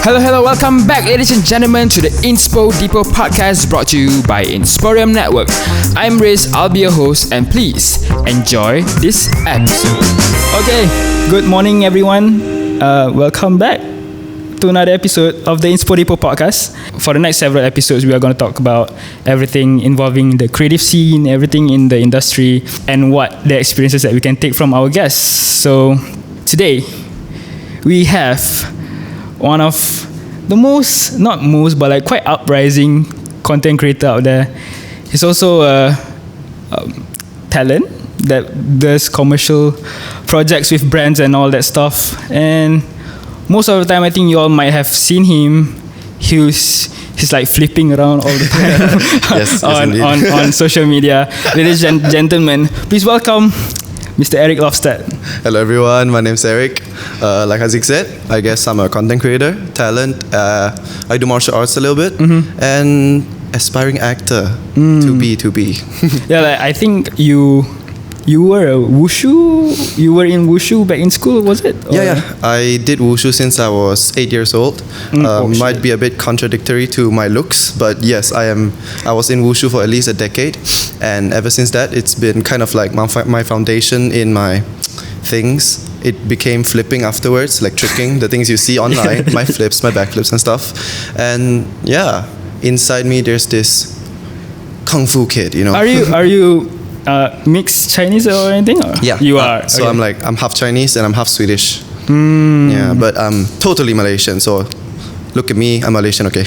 Hello, welcome back, ladies and gentlemen, to the Inspo podcast brought to you by Insporeum Network. I'm Rizq, I'll be your host, and please enjoy this episode. Okay, good morning, everyone. Welcome back to another episode of the Inspo podcast. For the next several episodes, we are going to talk about everything involving the creative scene, everything in the industry, and what the experiences that we can take from our guests. So today, we have one of the quite uprising content creator out there. He's also a talent that does commercial projects with brands and all that stuff. And most of the time, I think you all might have seen him. He's like flipping around all the time yes, on social media. Ladies and gentlemen, please welcome Mr. Eric Lofstedt. Hello everyone, my name's Eric. Like Hazarizq said, I guess I'm a content creator, talent. I do martial arts a little bit, and aspiring actor to be. Yeah, like, I think you were a wushu. You were in wushu back in school, was it? Or? Yeah. I did wushu since I was 8 years old. Might be a bit contradictory to my looks, but yes, I was in wushu for at least a decade, and ever since that, it's been kind of like my foundation in my things. It became flipping afterwards, like tricking, the things you see online, my flips, my backflips and stuff. And yeah, inside me there's this kung fu kid, you know. Are you mixed Chinese or anything? Or? Yeah, you are. So okay. I'm half Chinese and I'm half Swedish. Yeah, but I'm totally Malaysian. So look at me, I'm Malaysian. Okay.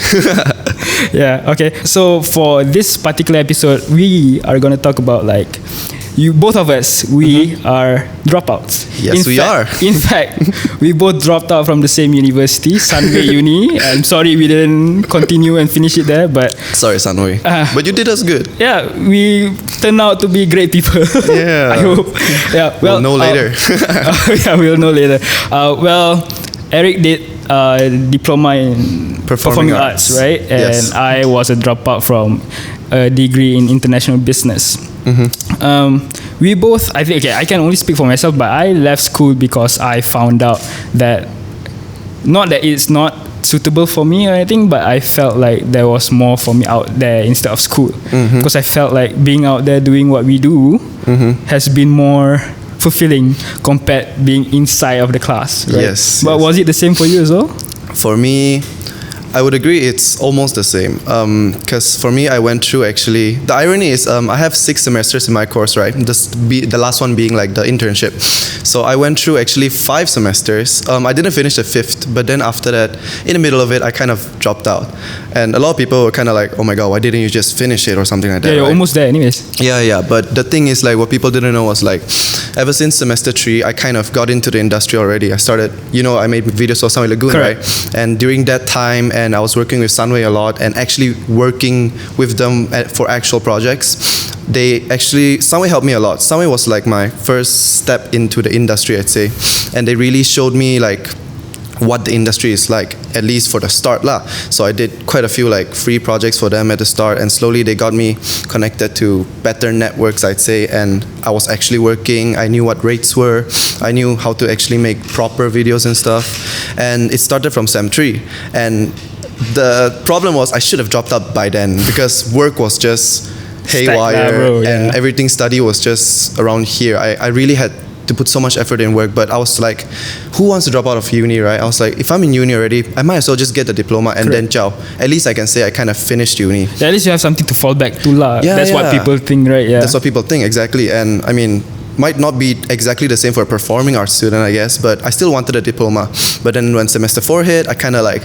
Yeah. Okay. So for this particular episode, we are going to talk about both of us, we are dropouts. Yes, we are. In fact, we both dropped out from the same university, Sunway Uni. I'm sorry we didn't continue and finish it there, but... Sorry, Sunway. But you did us good. Yeah, we turned out to be great people. Yeah. I hope. Yeah, we'll know later. Yeah, we'll know later. Eric did Diploma in Performing Arts, right? And yes. I was a dropout from a degree in international business. We both, I think, I can only speak for myself, but I left school because I found out that, not that it's not suitable for me or anything, but I felt like there was more for me out there instead of school. Because I felt like being out there doing what we do has been more fulfilling compared being inside of the class, right? Yes. But was it the same for you as well? For me, I would agree it's almost the same. Because for me, I went through actually... The irony is I have 6 semesters in my course, right? The last one being like the internship. So I went through actually 5 semesters. I didn't finish the 5th, but then after that, in the middle of it, I kind of dropped out. And a lot of people were kind of like, oh my God, why didn't you just finish it or something like that? Yeah, you're right? almost there anyways. Yeah. But the thing is, like, what people didn't know was like, ever since semester 3, I kind of got into the industry already. I started, I made videos for Sunway Lagoon, correct, right? And during that time, and I was working with Sunway a lot and actually working with them for actual projects. Sunway helped me a lot. Sunway was like my first step into the industry, I'd say. And they really showed me like what the industry is like, at least for the start lah. So I did quite a few like free projects for them at the start, and slowly they got me connected to better networks, I'd say, and I was actually working. I knew what rates were. I knew how to actually make proper videos and stuff. And it started from Sem 3. And the problem was I should have dropped out by then because work was just haywire and everything study was just around here. I really had to put so much effort in work, but I was like, who wants to drop out of uni, right? I was like, if I'm in uni already, I might as well just get the diploma and then ciao. At least I can say I kind of finished uni. Yeah, at least you have something to fall back to lah. Yeah, That's what people think, right? Yeah. That's what people think, exactly. And I mean, might not be exactly the same for a performing arts student, I guess, but I still wanted a diploma. But then when semester 4 hit, I kind of like,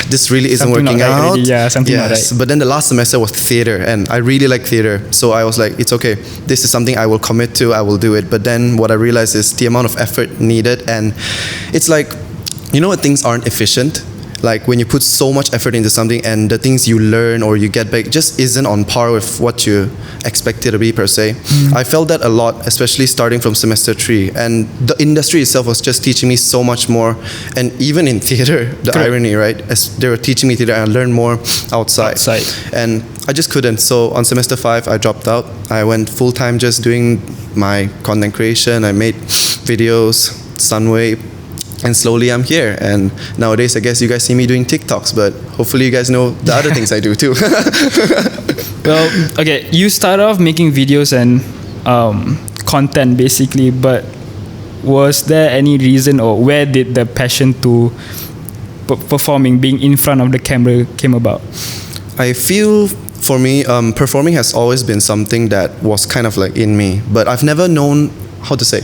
this really isn't something working out. Really. Yeah, something not right. But then the last semester was theater, and I really like theater. So I was like, it's okay. This is something I will commit to. I will do it. But then what I realized is the amount of effort needed, and it's like, when things aren't efficient, like when you put so much effort into something and the things you learn or you get back just isn't on par with what you expect it to be per se. I felt that a lot, especially starting from semester 3, and the industry itself was just teaching me so much more. And even in theater, the irony, right, as they were teaching me theater, I learned more outside. And I just couldn't. So on semester 5 I dropped out. I went full-time just doing my content creation. I made videos, Sunway, And slowly I'm here, and nowadays I guess you guys see me doing TikToks, but hopefully you guys know the other things I do too. Well, okay, you start off making videos and content basically, but was there any reason, or where did the passion to performing, being in front of the camera came about? I feel for me, performing has always been something that was kind of like in me, but I've never known how to say.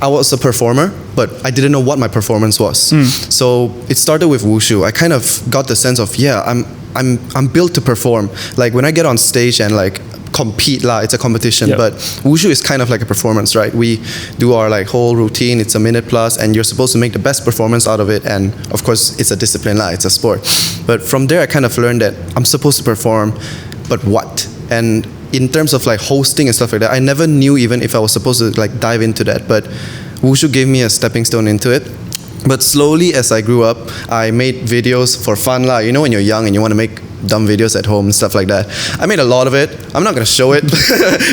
I was a performer, but I didn't know what my performance was. So it started with wushu. I kind of got the sense of, I'm built to perform. Like when I get on stage and like compete lah, it's a competition. But wushu is kind of like a performance, right? We do our like whole routine. It's a minute plus, and you're supposed to make the best performance out of it. And of course, it's a discipline lah. It's a sport. But from there, I kind of learned that I'm supposed to perform, but what? And in terms of like hosting and stuff like that, I never knew even if I was supposed to like dive into that, but wushu gave me a stepping stone into it. But slowly as I grew up, I made videos for fun lah. You know when you're young and you want to make dumb videos at home and stuff like that. I made a lot of it. I'm not going to show it.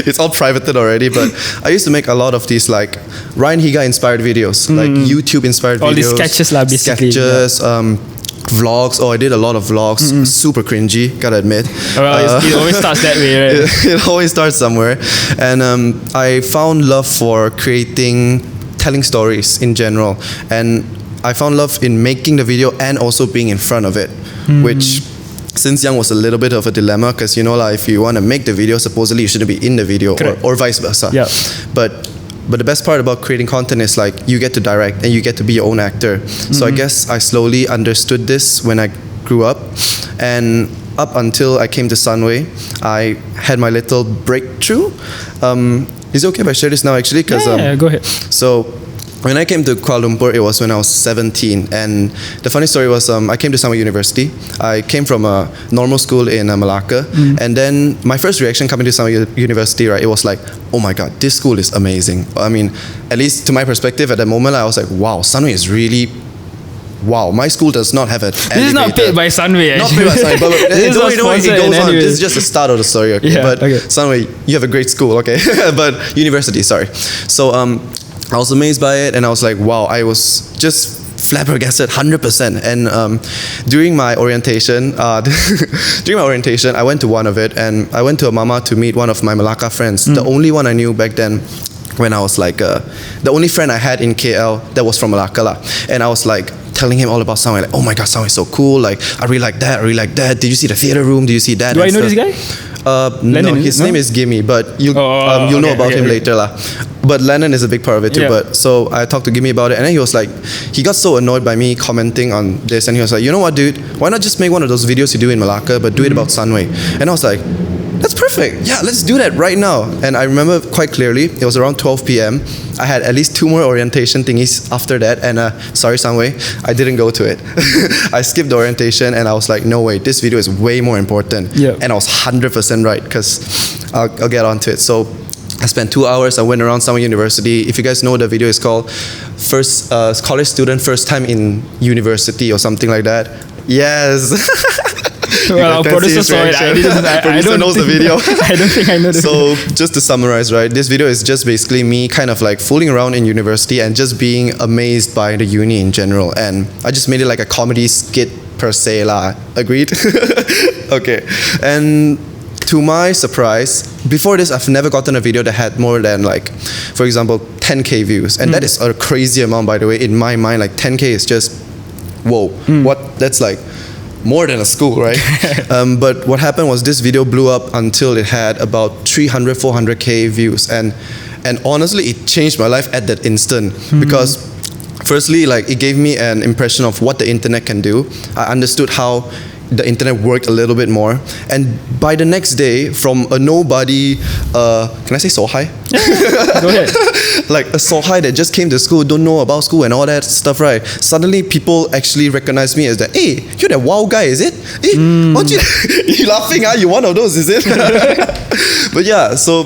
It's all privated already, but I used to make a lot of these like Ryan Higa inspired videos, like YouTube inspired videos. All these sketches lah basically. Sketches, vlogs. I did a lot of vlogs. Super cringy, gotta admit. Well, it always starts that way, right? It always starts somewhere. And I found love for telling stories in general. And I found love in making the video and also being in front of it, which since young was a little bit of a dilemma, because you know, like, if you want to make the video, supposedly you shouldn't be in the video, or vice versa. Yeah. But the best part about creating content is like you get to direct and you get to be your own actor. So I guess I slowly understood this when I grew up, and up until I came to Sunway, I had my little breakthrough. Is it okay if I share this now actually? Yeah, go ahead. So when I came to Kuala Lumpur, it was when I was 17. And the funny story was I came to Sunway University. I came from a normal school in Malacca. And then my first reaction coming to Sunway University, right, it was like, oh my God, this school is amazing. I mean, at least to my perspective at the moment, I was like, wow, Sunway is really... Wow, my school does not have an elevator. This is not paid by Sunway. Not paid by Sunway, but this don't know it goes on. This is just the start of the story, okay? Yeah, but Sunway, you have a great school, okay? But university, sorry. So I was amazed by it, and I was like, wow, I was just flabbergasted 100%. And during my orientation, I went to one of it, and I went to a mama to meet one of my Malacca friends, the only one I knew back then. When I was like, the only friend I had in KL that was from Malacca lah. And I was like telling him all about Sunway, like, oh my God, Sunway is so cool, like, I really like that, Did you see the theater room? Do you see that? Do I know this guy? No, his name is Gimme, but you'll know about him later lah. But Lennon is a big part of it too. But so I talked to Gimme about it, and then he was like, he got so annoyed by me commenting on this, and he was like, you know what, dude, why not just make one of those videos you do in Malacca, but do it about Sunway? And I was like, that's perfect. Yeah, let's do that right now. And I remember quite clearly, it was around 12 p.m. I had at least 2 more orientation thingies after that. And sorry, Sunway, I didn't go to it. I skipped the orientation, and I was like, no way, this video is way more important. And I was 100% right, because I'll get onto it. So I spent 2 hours. I went around Sunway University. If you guys know, the video is called College Student First Time in University or something like that. Yes. Well, our producer saw it. I don't knows the video. I don't think I know the video. So just to summarize, right, this video is just basically me kind of like fooling around in university and just being amazed by the uni in general. And I just made it like a comedy skit per se lah. Agreed? Okay. And to my surprise, before this, I've never gotten a video that had more than like, for example, 10K views. And that is a crazy amount, by the way. In my mind, like 10K is just, whoa, what? That's like more than a school, right? But what happened was this video blew up until it had about 300, 400K views. And honestly, it changed my life at that instant. Because firstly, like, it gave me an impression of what the internet can do. I understood how the internet worked a little bit more. And by the next day, from a nobody, can I say Sohai? Yeah, go ahead. Like a Sohai that just came to school, don't know about school and all that stuff, right? Suddenly people actually recognize me as that, hey, you're that wow guy, is it? Hey, aren't you? You laughing, huh? You one of those, is it? But yeah, so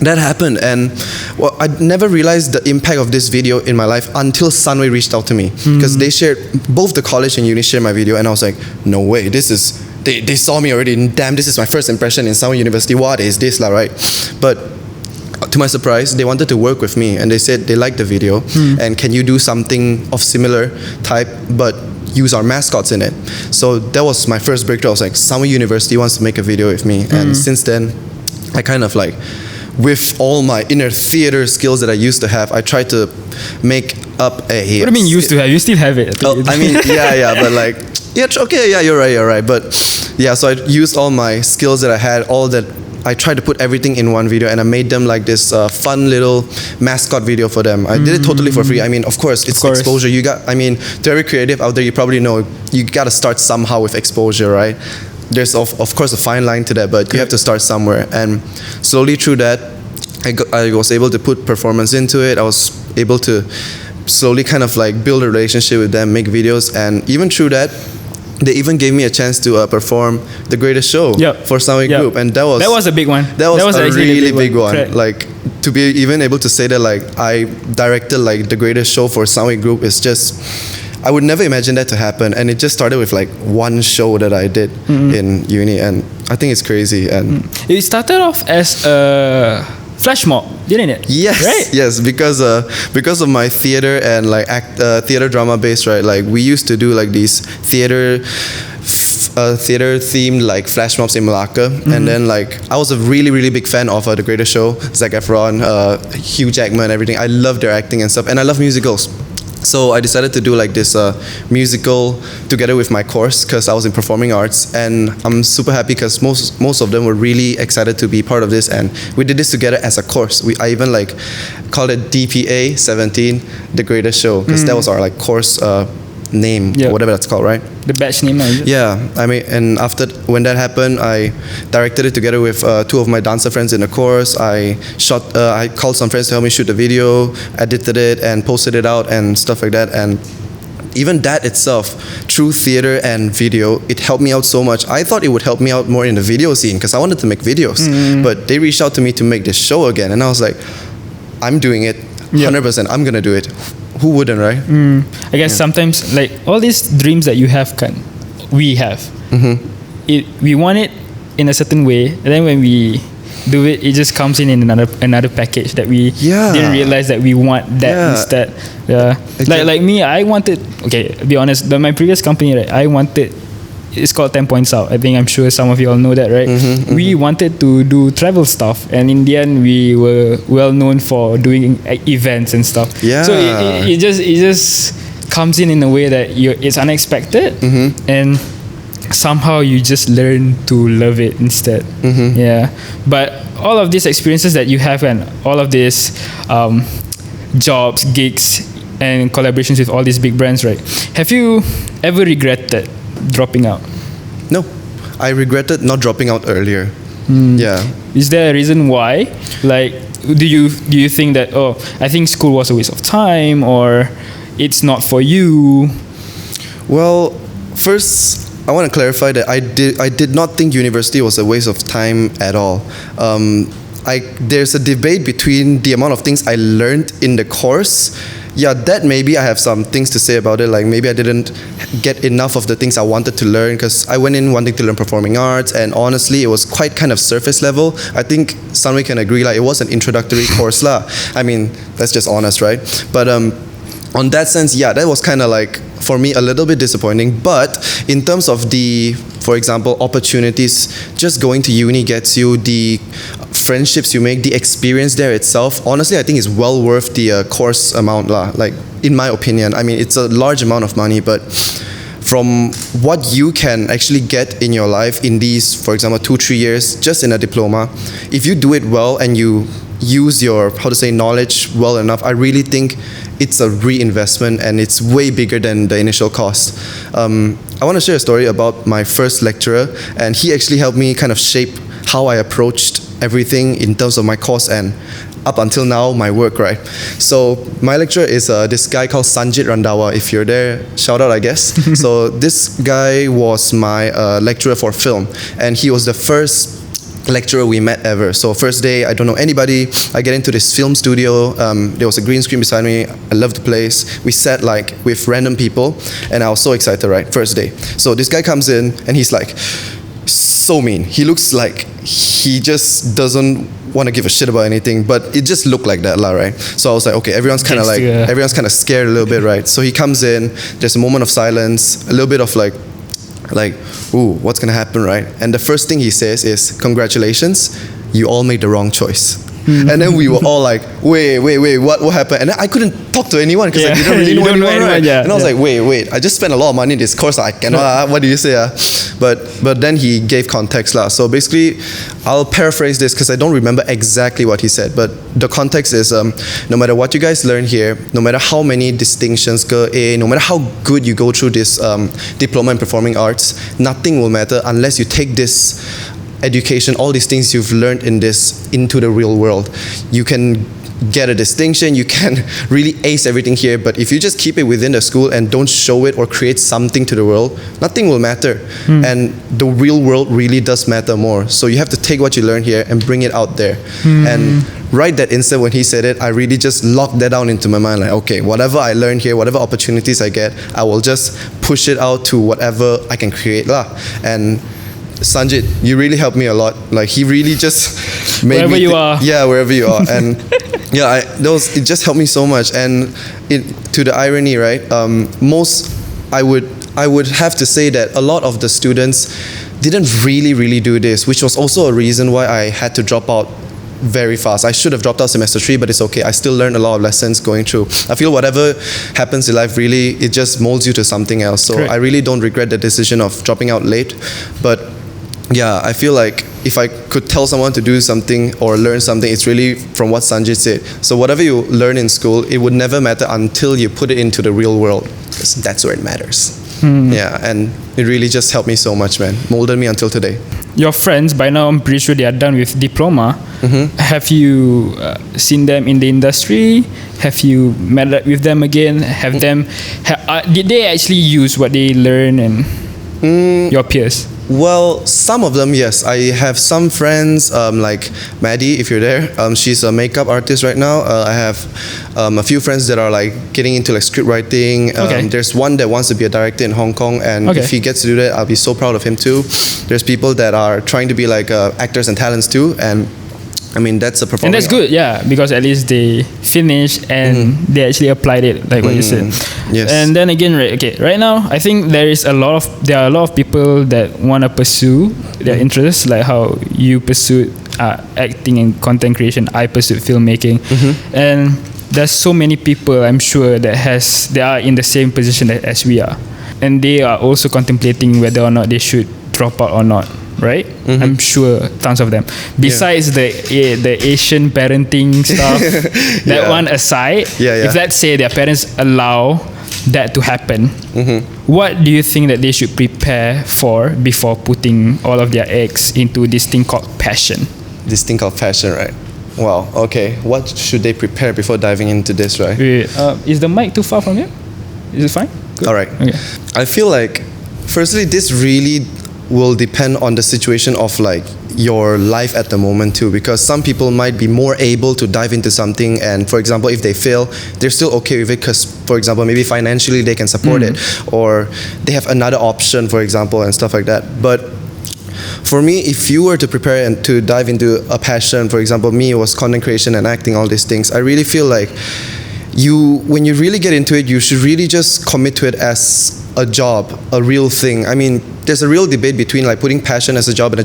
that happened, and well, I never realized the impact of this video in my life until Sunway reached out to me, because they shared, both the college and uni shared my video, and I was like, no way, this is, they saw me already, damn, this is my first impression in Sunway University, what is this lah, right? But to my surprise, they wanted to work with me, and they said they liked the video, and can you do something of similar type, but use our mascots in it. So that was my first breakthrough. I was like, Sunway University wants to make a video with me, and since then, I kind of like, with all my inner theater skills that I used to have, I tried to make up a. What do you mean used to have? You still have it. I mean, but like, you're right. But yeah, so I used all my skills that I had, all that. I tried to put everything in one video, and I made them like this fun little mascot video for them. I did it totally for free. I mean, of course, it's exposure. To every creative out there, you probably know you got to start somehow with exposure, right? There's of course a fine line to that, but you have to start somewhere. And slowly through that, I was able to put performance into it. I was able to slowly kind of like build a relationship with them, make videos, and even through that, they even gave me a chance to perform The Greatest Show for Sunway Group, and that was a big one. That was a really big one. Correct. Like, to be even able to say that like I directed like The Greatest Show for Sunway Group is just, I would never imagine that to happen, and it just started with like one show that I did in uni, and I think it's crazy. And it started off as a flash mob, didn't it? Yes, right? Yes, because of my theater and like theater drama base, right? Like we used to do like these theater themed like flash mobs in Malacca, and then like I was a really big fan of The Greatest Show, Zac Efron, Hugh Jackman, everything. I love their acting and stuff, and I love musicals. So I decided to do like this musical together with my course, because I was in performing arts, and I'm super happy because most of them were really excited to be part of this, and we did this together as a course. I even like called it DPA 17, The Greatest Show, because that was our like course name, whatever that's called, right? The batch name, is it? Yeah, I mean, and when that happened, I directed it together with two of my dancer friends in the course. I called some friends to help me shoot the video, edited it, and posted it out and stuff like that. And even that itself, through theater and video, it helped me out so much. I thought it would help me out more in the video scene because I wanted to make videos, but they reached out to me to make this show again, and I was like, I'm doing it 100%. I'm gonna do it. Who wouldn't, right? I guess sometimes like all these dreams that you have, we have. We want it in a certain way, and then when we do it, it just comes in another package that we didn't realize that we want that instead. Exactly. Like me, I wanted. Okay, be honest. My previous company, right, I wanted. It's called 10 Points Out. I'm sure some of you all know that, right? We wanted to do travel stuff, and in the end, we were well known for doing events and stuff. Yeah. So it just comes in a way that it's unexpected, and somehow you just learn to love it instead. Yeah. But all of these experiences that you have, and all of these jobs, gigs, and collaborations with all these big brands, right? Have you ever regretted dropping out? No, I regretted not dropping out earlier. Yeah. Is there a reason why? Like, do you think that I think school was a waste of time, or it's not for you? Well, first I want to clarify that I did not think university was a waste of time at all. There's a debate between the amount of things I learned in the course. Yeah, that maybe I have some things to say about it. Like maybe I didn't get enough of the things I wanted to learn, because I went in wanting to learn performing arts, and honestly, it was quite kind of surface level. I think Sunway can agree, like it was an introductory course lah. I mean, that's just honest, right? But on that sense, yeah, that was kind of like for me a little bit disappointing. But in terms of for example, opportunities, just going to uni gets you the friendships you make, the experience there itself. Honestly, I think it's well worth the course amount lah. Like in my opinion, I mean, it's a large amount of money, but from what you can actually get in your life in these, for example, 2-3 years, just in a diploma, if you do it well and you use your knowledge well enough, I really think it's a reinvestment, and it's way bigger than the initial cost. I want to share a story about my first lecturer, and he actually helped me kind of shape how I approached everything in terms of my course and up until now my work, right? So my lecturer is this guy called Sanjit Randawa. If you're there, shout out, I guess. So this guy was my lecturer for film, and he was the first lecturer we met ever. So first day, I don't know anybody. I get into this film studio. There was a green screen beside me. I loved the place. We sat like with random people, and I was so excited, right? First day. So this guy comes in, and he's like so mean. He looks like he just doesn't want to give a shit about anything, but it just looked like that, right? So I was like, okay, everyone's kind of scared a little bit, right? So he comes in, there's a moment of silence, a little bit of like, ooh, what's gonna happen, right? And the first thing he says is, congratulations, you all made the wrong choice. And then we were all like, wait, what happened? And then I couldn't talk to anyone because we didn't really know anyone, right? And I was like, wait, I just spent a lot of money in this course, I cannot, what do you say? But then he gave context lah. So basically, I'll paraphrase this because I don't remember exactly what he said, but the context is, no matter what you guys learn here, no matter how many distinctions no matter how good you go through this diploma in performing arts, nothing will matter unless you take this education, all these things you've learned in this, into the real world. You can get a distinction, you can really ace everything here, but if you just keep it within the school and don't show it or create something to the world, nothing will matter. And the real world really does matter more. So you have to take what you learn here and bring it out there. And right that instant when he said it, I really just locked that down into my mind, like, okay, whatever I learn here, whatever opportunities I get, I will just push it out to whatever I can create lah. And Sanjit, you really helped me a lot. Like, he really just made wherever me you are. Yeah, wherever you are. And yeah, it just helped me so much. And to the irony, right? I would have to say that a lot of the students didn't really do this, which was also a reason why I had to drop out very fast. I should have dropped out semester 3, but it's okay. I still learned a lot of lessons going through. I feel whatever happens in life, really, it just molds you to something else. So correct. I really don't regret the decision of dropping out late. But yeah, I feel like if I could tell someone to do something or learn something, it's really from what Sanjit said. So whatever you learn in school, it would never matter until you put it into the real world. That's where it matters. Yeah, and it really just helped me so much, man. Molded me until today. Your friends, by now I'm pretty sure they are done with Diploma. Have you seen them in the industry? Have you met up with them again? Did they actually use what they learned and your peers? Well, some of them, yes. I have some friends, like Maddie, if you're there. She's a makeup artist right now. I have a few friends that are like getting into like script writing. There's one that wants to be a director in Hong Kong, and if he gets to do that, I'll be so proud of him too. There's people that are trying to be like actors and talents too, and I mean, that's a performing and that's good, yeah, because at least they finished and they actually applied it, like what you said. Yes. And then again, right now, I think there are a lot of people that want to pursue their interests, like how you pursued acting and content creation. I pursued filmmaking, and there's so many people I'm sure that are in the same position as we are, and they are also contemplating whether or not they should drop out or not. Right? I'm sure tons of them. Besides the Asian parenting stuff, that one aside, if let's say their parents allow that to happen, what do you think that they should prepare for before putting all of their eggs into this thing called passion? This thing called passion, right? Wow, okay. What should they prepare before diving into this, right? Is the mic too far from you? Is it fine? Good. All right. Okay. I feel like, firstly, this really will depend on the situation of like your life at the moment too, because some people might be more able to dive into something, and for example, if they fail, they're still okay with it because, for example, maybe financially they can support it, or they have another option, for example, and stuff like that. But for me, if you were to prepare and to dive into a passion, for example, me, it was content creation and acting, all these things, I really feel like when you really get into it, you should really just commit to it as a job, a real thing. I mean, there's a real debate between like putting passion as a job and a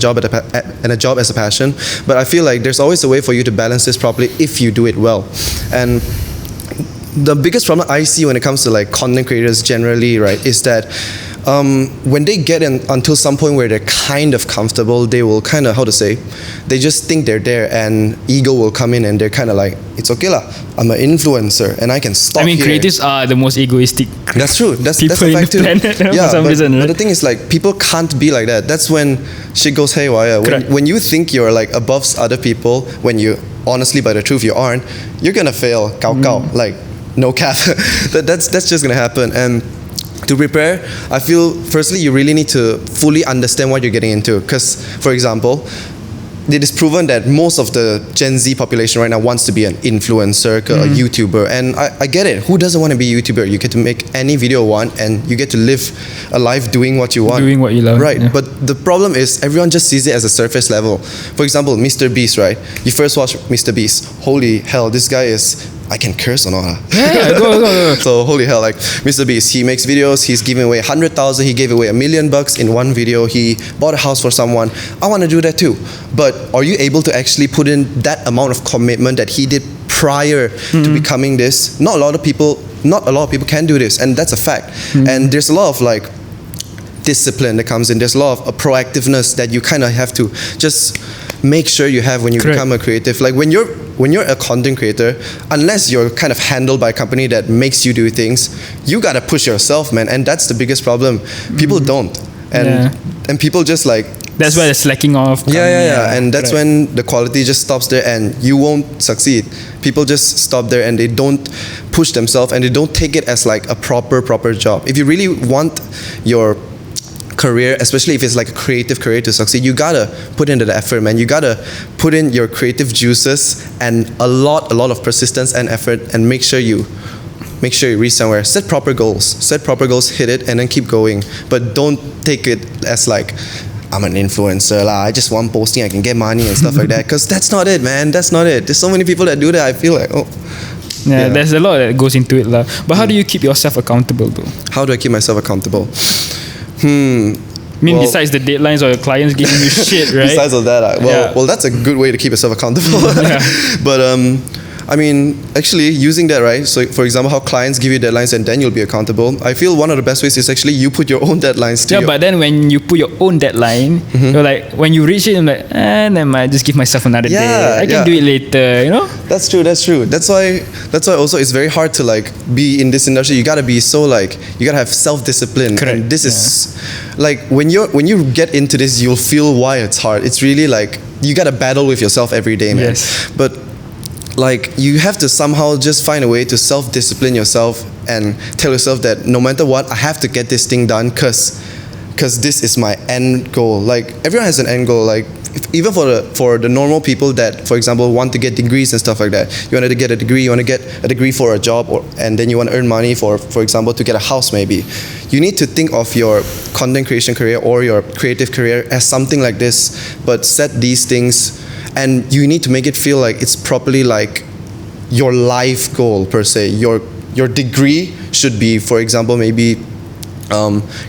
job as a passion, but I feel like there's always a way for you to balance this properly if you do it well. And the biggest problem I see when it comes to like content creators generally, right, is that when they get in until some point where they're kind of comfortable, they will kind of, they just think they're there, and ego will come in and they're kind of like, it's okay lah, I'm an influencer and I can stop here. Creatives are the most egoistic. That's true. That's a fact too. Yeah, but the thing is like, people can't be like that. That's when shit goes haywire. When you think you're like above other people, when you honestly, by the truth, you aren't, you're gonna fail. Like no cap. That's just gonna happen. And to prepare, I feel firstly you really need to fully understand what you're getting into. Because, for example, it is proven that most of the Gen Z population right now wants to be an influencer, a YouTuber, and I get it. Who doesn't want to be a YouTuber? You get to make any video you want, and you get to live a life doing what you want. Doing what you love. Right, yeah. but the problem is everyone just sees it as a surface level. For example, Mr. Beast, right? You first watch Mr. Beast. Holy hell, this guy is... I can curse or not? Yeah, go. So holy hell, like Mr. Beast, he makes videos, he's giving away 100,000, he gave away $1 million in one video, he bought a house for someone. I want to do that too. But are you able to actually put in that amount of commitment that he did prior to becoming this? Not a lot of people can do this, and that's a fact. And there's a lot of like discipline that comes in. There's a lot of a proactiveness that you kind of have to just make sure you have when you become a creative. Like when you're a content creator, unless you're kind of handled by a company that makes you do things, you gotta push yourself, man. And that's the biggest problem. People don't, and people just like... That's why they're slacking off. And that's when the quality just stops there, and you won't succeed. People just stop there, and they don't push themselves, and they don't take it as like a proper job. If you really want your career, especially if it's like a creative career, to succeed, you gotta put in the effort, man. You gotta put in your creative juices and a lot of persistence and effort, and make sure you reach somewhere. Set proper goals, hit it, and then keep going. But don't take it as like, I'm an influencer lah, I just want posting, I can get money and stuff like that, because that's not it, man. That's not it. There's so many people that do that. I feel like, there's a lot that goes into it lah. But how do you keep yourself accountable though? How do I keep myself accountable? Besides the deadlines or your clients giving you shit, right? Besides all that, well, that's a good way to keep yourself accountable. But I mean, actually using that, right? So for example, how clients give you deadlines and then you'll be accountable. I feel one of the best ways is actually you put your own deadlines to but then when you put your own deadline, you're like, when you reach it, I'm like, never mind, just give myself another day. I can do it later, you know? That's true. That's why also it's very hard to like be in this industry. You gotta be so like, you gotta have self-discipline. Correct. And this is like, when you get into this, you'll feel why it's hard. It's really like, you gotta battle with yourself every day, man. Yes. But like, you have to somehow just find a way to self-discipline yourself and tell yourself that no matter what, I have to get this thing done because this is my end goal. Like, everyone has an end goal. Like, even for the normal people that, for example, want to get degrees and stuff like that. You wanted to get a degree, you want to get a degree for a job, and then you want to earn money for example, to get a house maybe. You need to think of your content creation career or your creative career as something like this, but set these things. And you need to make it feel like it's properly like your life goal per se. Your degree should be, for example, maybe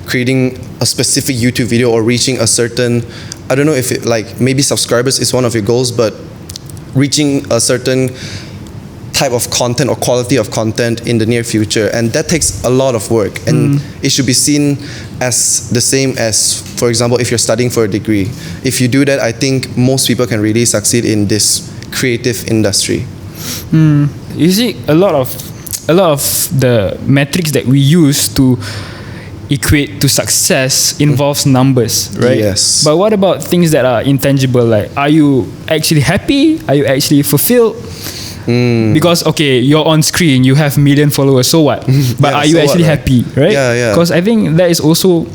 creating a specific YouTube video or reaching a certain, I don't know if it, like maybe subscribers is one of your goals, but reaching a certain type of content or quality of content in the near future, and that takes a lot of work, and it should be seen as the same as, for example, if you're studying for a degree. If you do that, I think most people can really succeed in this creative industry. You see, a lot of the metrics that we use to equate to success involves numbers, right? Yes. But what about things that are intangible? Like, are you actually happy? Are you actually fulfilled? Because okay, you're on screen, you have million followers, so what? But are you actually happy, right? Because I think that is also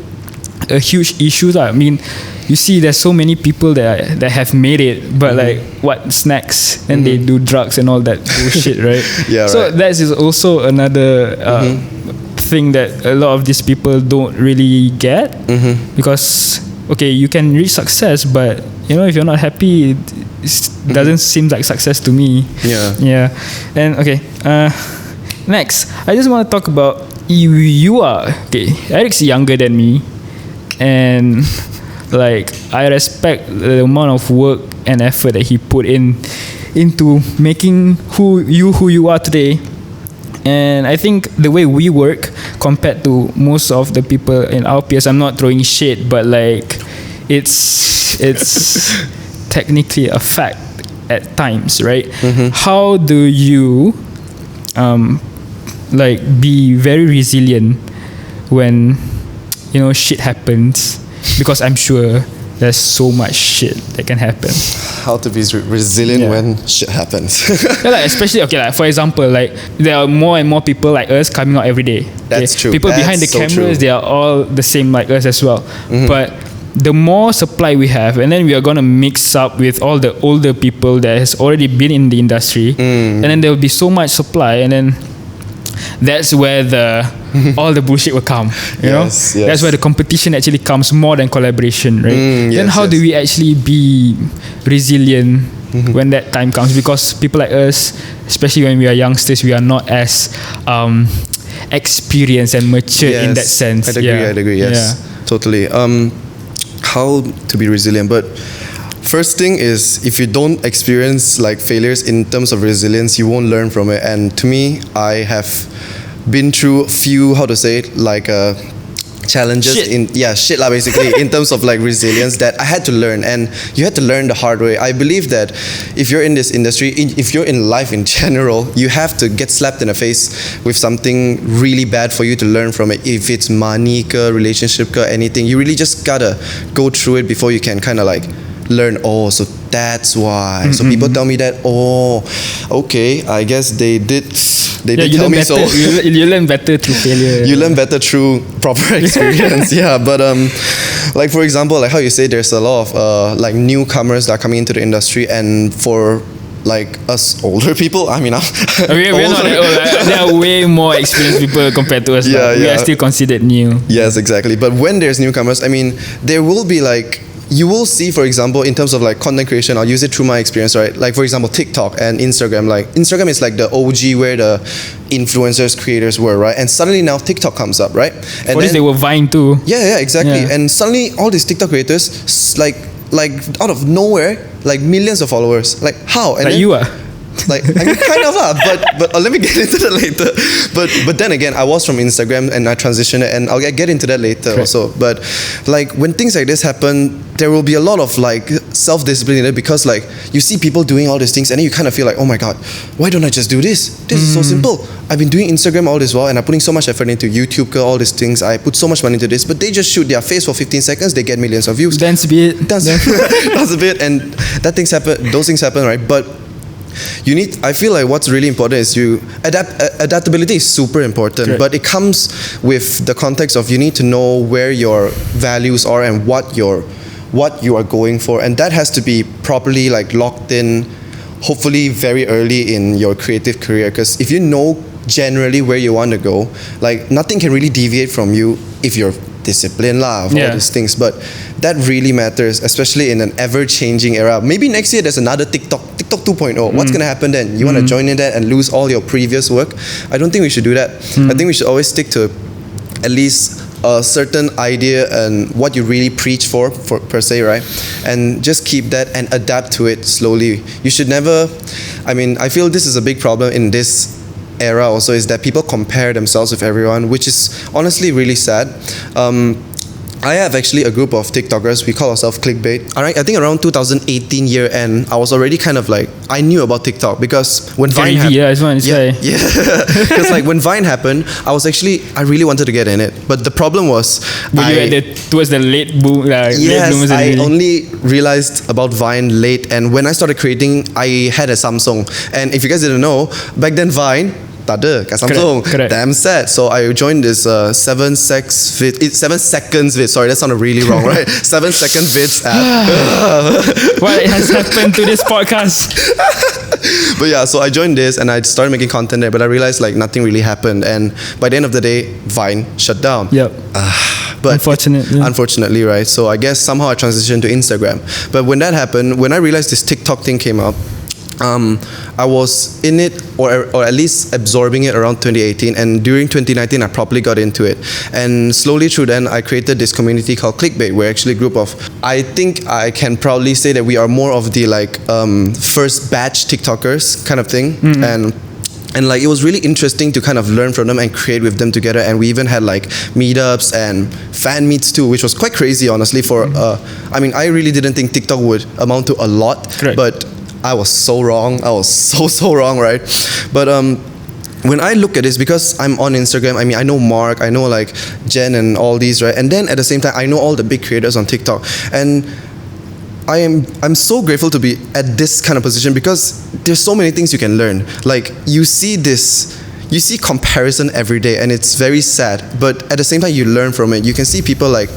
a huge issue. I mean, you see there's so many people that have made it, but like, what's next? And they do drugs and all that bullshit, right? So that is also another thing that a lot of these people don't really get, because okay, you can reach success, but you know, if you're not happy, it doesn't seem like success to me. And okay, next, I just want to talk about you are okay. Eric's younger than me, and like, I respect the amount of work and effort that he put into making who you are today. And I think the way we work compared to most of the people in our peers, I'm not throwing shade, but like, it's technically a fact at times, right? How do you like be very resilient when, you know, shit happens? Because I'm sure there's so much shit that can happen. How to be resilient when shit happens. Like, especially, okay, like for example, like there are more and more people like us coming out every day. That's true. People behind the cameras, they are all the same like us as well. But the more supply we have, and then we are gonna mix up with all the older people that has already been in the industry, and then there will be so much supply, and then that's where all the bullshit will come. You know, that's where the competition actually comes more than collaboration, right? Then how do we actually be resilient when that time comes? Because people like us, especially when we are youngsters, we are not as experienced and mature in that sense. I'd agree. Yes, totally. How to be resilient? But first thing is, if you don't experience like failures in terms of resilience, you won't learn from it. And to me, I have been through a few, challenges shit lah, basically in terms of like resilience that I had to learn, and you had to learn the hard way. I believe that if you're in this industry, if you're in life in general, you have to get slapped in the face with something really bad for you to learn from it. If it's money ka, relationship ka, anything, you really just gotta go through it before you can kind of like learn. Oh, so that's why. So people tell me that. Oh, okay, I guess they did tell me so. You learn better through failure. You learn better through proper experience. But like for example, like how you say, there's a lot of like newcomers that are coming into the industry, and for like us older people, I mean, we're not that old. There are way more experienced people compared to us. We are still considered new. Yes, exactly. But when there's newcomers, I mean, there will be like, you will see, for example, in terms of like content creation, I'll use it through my experience, right? Like for example, TikTok and Instagram. Like Instagram is like the OG where the influencers, creators were, right? And suddenly now TikTok comes up, right? And for this, they were Vine too. Yeah, exactly. Yeah. And suddenly all these TikTok creators, like out of nowhere, like millions of followers. Like how? And like then, you are. Like I mean, kind of but let me get into that later. But then again, I was from Instagram and I transitioned it, and I'll get into that later also. But like when things like this happen, there will be a lot of like self-discipline in it, because like you see people doing all these things, and then you kind of feel like, oh my god, why don't I just do this? This is so simple. I've been doing Instagram all this while, and I'm putting so much effort into YouTube, all these things. I put so much money into this, but they just shoot their face for 15 seconds, they get millions of views. Dance a bit, and those things happen, right? But I feel like what's really important is adaptability is super important, but it comes with the context of you need to know where your values are and what you are going for, and that has to be properly like locked in, hopefully very early in your creative career, because if you know generally where you want to go, like nothing can really deviate from you if you're disciplined of all these things. But that really matters, especially in an ever-changing era. Maybe next year there's another TikTok 2.0. What's going to happen then? You want to join in that and lose all your previous work? I don't think we should do that. I think we should always stick to at least a certain idea and what you really preach for per se, right? And just keep that and adapt to it slowly. You should never, I feel this is a big problem in this era also, is that people compare themselves with everyone, which is honestly really sad. I have actually a group of TikTokers. We call ourselves Clickbait. Alright, I think around 2018 year end, I was already kind of like, I knew about TikTok because when Vine happened, because like when Vine happened, I really wanted to get in it, but the problem was, towards the late boom. Yes, I only realized about Vine late, and when I started creating, I had a Samsung, and if you guys didn't know, back then Vine tak ada kat Samsung. Correct. Damn sad. So I joined this 7 seconds vid. Sorry, that sounded really wrong, right? 7 second vids app. What has happened to this podcast? But yeah, so I joined this and I started making content there, but I realized like nothing really happened, and by the end of the day, Vine shut down. Yep. But unfortunately, right? So I guess somehow I transitioned to Instagram. But when that happened, when I realized this TikTok thing came up, I was in it, or at least absorbing it around 2018, and during 2019 I properly got into it, and slowly through then I created this community called Clickbait. We're actually a group of, I think I can proudly say that we are more of the like first batch TikTokers kind of thing. And like it was really interesting to kind of learn from them and create with them together, and we even had like meetups and fan meets too, which was quite crazy honestly for I really didn't think TikTok would amount to a lot. Correct. But I was so wrong. I was so wrong, right? But when I look at this, because I'm on Instagram, I know Mark, I know like Jen and all these, right? And then at the same time, I know all the big creators on TikTok, and I'm so grateful to be at this kind of position, because there's so many things you can learn. Like you see comparison every day, and it's very sad. But at the same time, you learn from it. You can see people like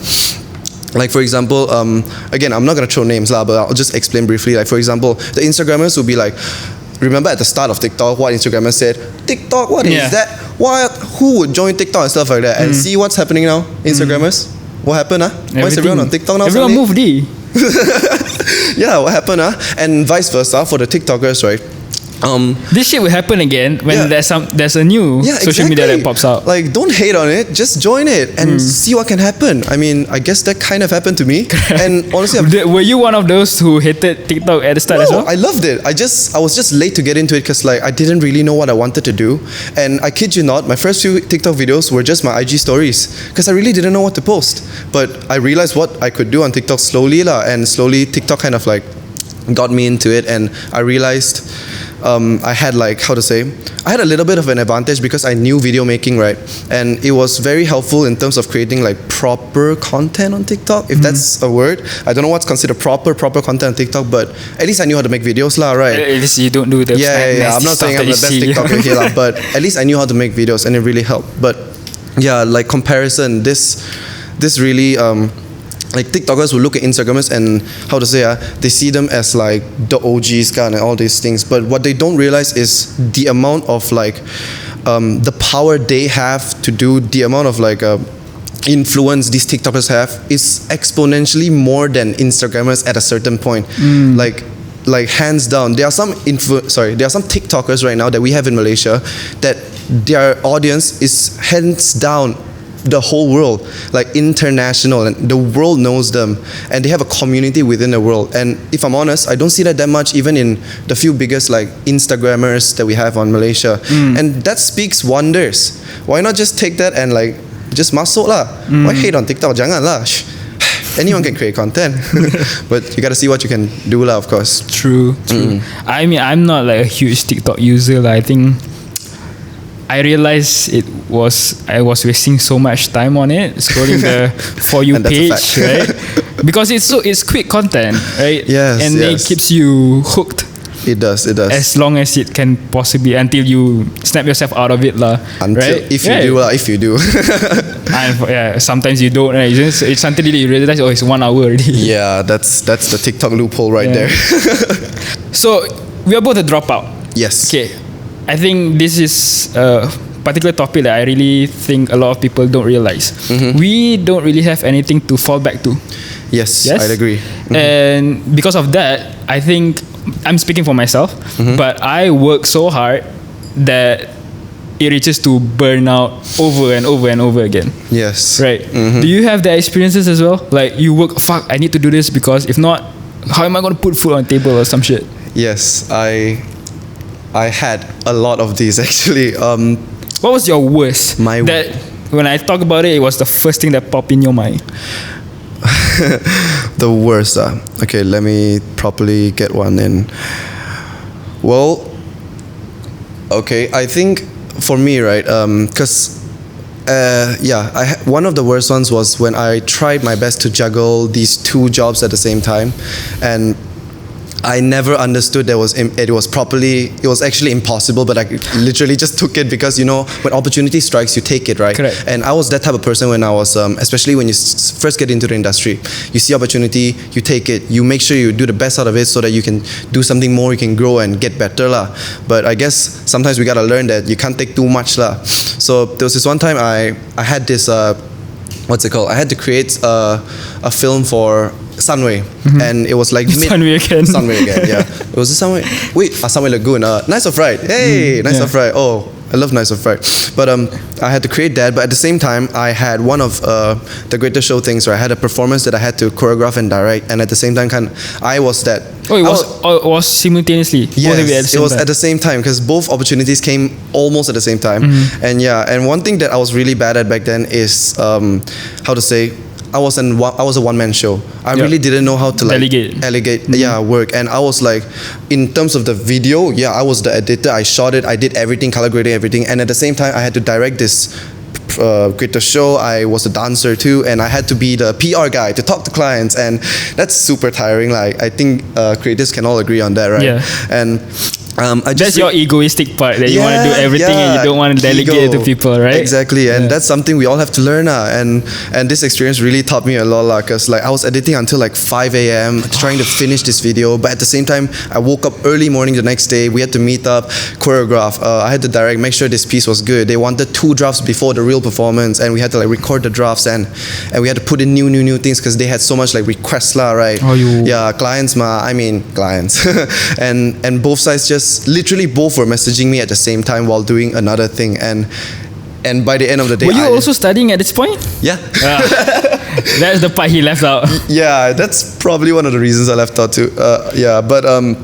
Like for example, again, I'm not gonna throw names lah, but I'll just explain briefly. Like for example, the Instagrammers will be like, remember at the start of TikTok, what Instagrammers said? TikTok, what is that? What? Who would join TikTok and stuff like that? And see what's happening now, Instagrammers. What happened? Why is everyone on TikTok now? Everyone moved. Yeah, what happened? And vice versa for the TikTokers, right? This shit will happen again when there's a new social media that pops out. Like, don't hate on it, just join it and see what can happen. I mean, I guess that kind of happened to me. And honestly, were you one of those who hated TikTok at the start as well? I loved it. I was just late to get into it because like I didn't really know what I wanted to do. And I kid you not, my first few TikTok videos were just my IG stories because I really didn't know what to post. But I realized what I could do on TikTok slowly lah, and slowly TikTok kind of like got me into it, and I realized I had like, how to say, I had a little bit of an advantage because I knew video making, right? And it was very helpful in terms of creating like proper content on TikTok, if that's a word. I don't know what's considered proper content on TikTok, but at least I knew how to make videos lah, right? At least you don't do the I'm not saying I'm the best TikToker here lah, but at least I knew how to make videos and it really helped. But yeah, like comparison, this really like TikTokers will look at Instagrammers and how to say they see them as like the OGs kind and all these things, but what they don't realize is the amount of like the power they have to do, the amount of like influence these TikTokers have is exponentially more than Instagrammers at a certain point. Like hands down, there are some TikTokers right now that we have in Malaysia that their audience is hands down the whole world, like international, and the world knows them, and they have a community within the world. And if I'm honest, I don't see that much even in the few biggest like Instagrammers that we have on Malaysia, and that speaks wonders. Why not just take that and like just masuk lah? Why hate on TikTok? Jangan lah. Anyone can create content, but you gotta see what you can do lah, of course. True. I mean, I'm not like a huge TikTok user lah. I think I realized I was wasting so much time on it, scrolling the For You page, right? Because it's quick content, right? Yes, and it keeps you hooked. It does. As long as it can possibly, until you snap yourself out of it lah. Right? If you do. And sometimes you don't, right? It's until you realize, it's 1 hour already. Yeah, that's the TikTok loophole right there. So we are both a dropout. Yes. Okay. I think this is a particular topic that I really think a lot of people don't realize. We don't really have anything to fall back to. Yes? I'd agree. And because of that, I think, I'm speaking for myself, but I work so hard that it reaches to burn out over and over and over again. Yes. Right. Do you have that experiences as well? Like you work, I need to do this because if not, how am I going to put food on the table or some shit? Yes, I had a lot of these actually. What was your worst? That when I talk about it, it was the first thing that popped in your mind. The worst. Okay, let me properly get one in. Well, okay, I think for me, right, because one of the worst ones was when I tried my best to juggle these two jobs at the same time, and I never understood it was actually impossible, but I literally just took it because, when opportunity strikes, you take it, right? Correct. And I was that type of person when I was, especially when you first get into the industry, you see opportunity, you take it, you make sure you do the best out of it so that you can do something more, you can grow and get better lah. But I guess sometimes we gotta learn that you can't take too much lah. So there was this one time I had this, what's it called? I had to create a film for Sunway, and it was like Sunway again, yeah. It was a Sunway. Sunway Lagoon. Nice of Fright. Hey, Nice of Fright. Oh, I love Nice of Fright. But I had to create that. But at the same time, I had one of the greatest show things where I had a performance that I had to choreograph and direct, and at the same time, I was that. Oh, it was simultaneously. Yes, it was at the same time because both opportunities came almost at the same time. And one thing that I was really bad at back then is how to say. I was a one-man show. I really didn't know how to delegate work. And I was like, in terms of the video, I was the editor. I shot it. I did everything, color grading, everything. And at the same time, I had to direct this create the show. I was a dancer too, and I had to be the PR guy to talk to clients, and that's super tiring. Like I think creators can all agree on that, right? Yeah. And That's your egoistic part that you want to do everything and you don't want to delegate it to people, right? Exactly, and that's something we all have to learn. And this experience really taught me a lot, because like I was editing until like 5 a.m. trying to finish this video, but at the same time I woke up early morning the next day. We had to meet up, choreograph. I had to direct, make sure this piece was good. They wanted 2 drafts before the real performance, and we had to like record the drafts and we had to put in new things because they had so much like requests lah, right? Clients and both sides just literally both were messaging me at the same time while doing another thing, and by the end of the day, were you also studying at this point? Yeah. That's the part he left out. Yeah, that's probably one of the reasons I left out too. And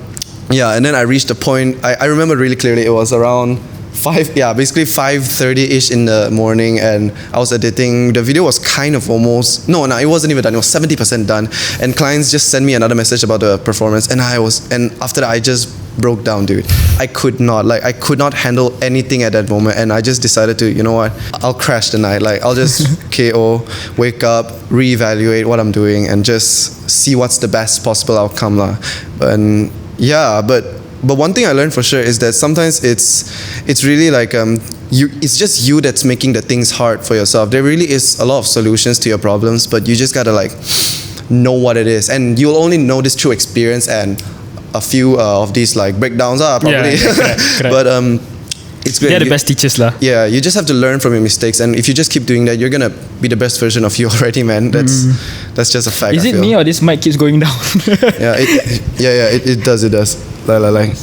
then I reached a point. I remember really clearly. It was around 5:30ish in the morning, and I was editing. The video was kind of almost it wasn't even done. It was 70% done, and clients just sent me another message about the performance, and after that I just broke down, dude. I could not handle anything at that moment, and I just decided to, you know what, I'll crash the night. Like I'll just KO, wake up, reevaluate what I'm doing, and just see what's the best possible outcome lah. And yeah, but one thing I learned for sure is that sometimes it's really like it's just you that's making the things hard for yourself. There really is a lot of solutions to your problems, but you just gotta like know what it is, and you'll only know this through experience and a few of these like breakdowns probably. Correct. But it's great. They're the best teachers lah. Yeah, you just have to learn from your mistakes, and if you just keep doing that, you're gonna be the best version of you already, man. That's just a fact. Is it me or this mic keeps going down? It does. Like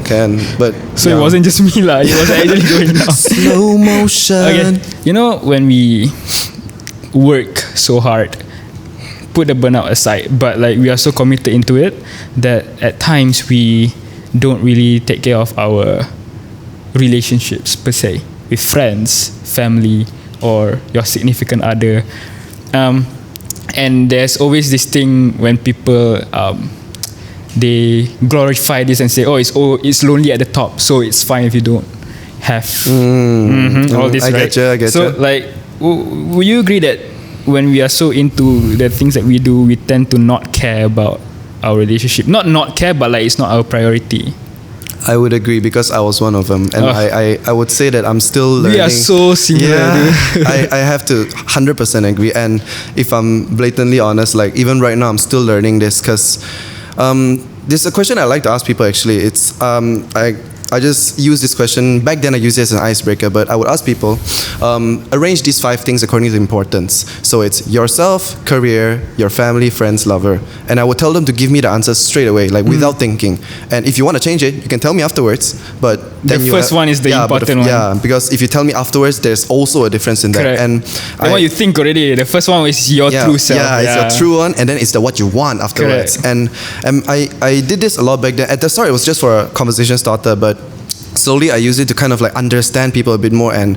can, but so it wasn't just me lah. It was actually going down. Slow motion. Okay, you know when we work so hard, put the burnout aside, but like we are so committed into it that at times we don't really take care of our relationships per se, with friends, family, or your significant other. And there's always this thing when people they glorify this and say, it's lonely at the top, so it's fine if you don't have all this, right? I get you. So like, would you agree that when we are so into the things that we do, we tend to not care about our relationship? Not care, but like it's not our priority. I would agree, because I was one of them, and I would say that I'm still learning. We are so similar. Yeah, I have to 100% agree, and if I'm blatantly honest, like even right now I'm still learning this, because this is a question I like to ask people actually. It's I just use this question. Back then I used it as an icebreaker, but I would ask people, arrange these 5 things according to importance. So it's yourself, career, your family, friends, lover. And I would tell them to give me the answers straight away, like without thinking. And if you want to change it, you can tell me afterwards. But then the first one is the important one. Yeah, because if you tell me afterwards, there's also a difference in that. Correct. And what you think already. The first one is your true self. Yeah, it's your true one, and then it's what you want afterwards. Correct. And I did this a lot back then. At the start, it was just for a conversation starter, but slowly I use it to kind of like understand people a bit more, and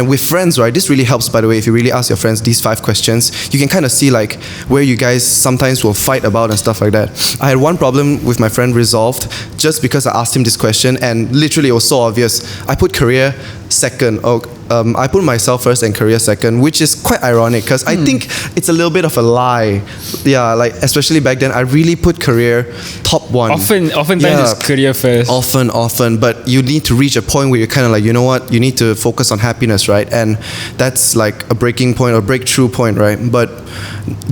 with friends, right, this really helps, by the way. If you really ask your friends these 5 questions, you can kind of see like where you guys sometimes will fight about and stuff like that. I had one problem with my friend resolved just because I asked him this question, and literally it was so obvious. I put career second. I put myself first and career second, which is quite ironic because I think it's a little bit of a lie. Yeah, like especially back then, I really put career top one. Oftentimes it's career first. Often, but you need to reach a point where you're kind of like, you know what, you need to focus on happiness, right? And that's like a breaking point or breakthrough point, right? But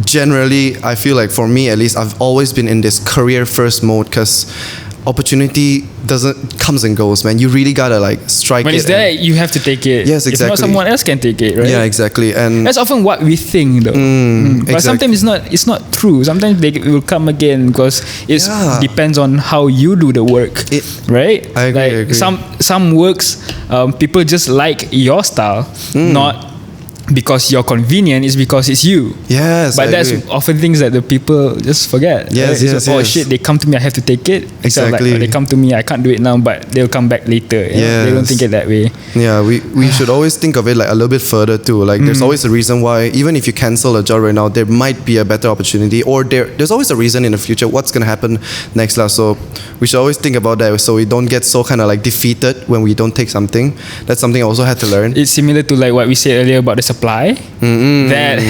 generally, I feel like for me at least, I've always been in this career first mode, because opportunity comes and goes, man. You really gotta like strike it. When it's there, you have to take it. Yes, exactly. If not, someone else can take it, right? Yeah, exactly. And that's often what we think, though. But sometimes it's not true. Sometimes they will come again because it depends on how you do the work, right? I agree. Some works, people just like your style, not because you're convenient, is because it's you. Yes, but that's often things that the people just forget. Yes, right? Oh shit, they come to me, I have to take it. Exactly. Like, they come to me, I can't do it now, but they'll come back later. Yes. They don't think it that way. Yeah, we should always think of it like a little bit further too. Like there's always a reason why, even if you cancel a job right now, there might be a better opportunity, or there's always a reason in the future what's gonna happen next. So we should always think about that, so we don't get so kind of like defeated when we don't take something. That's something I also had to learn. It's similar to like what we said earlier about the support supply that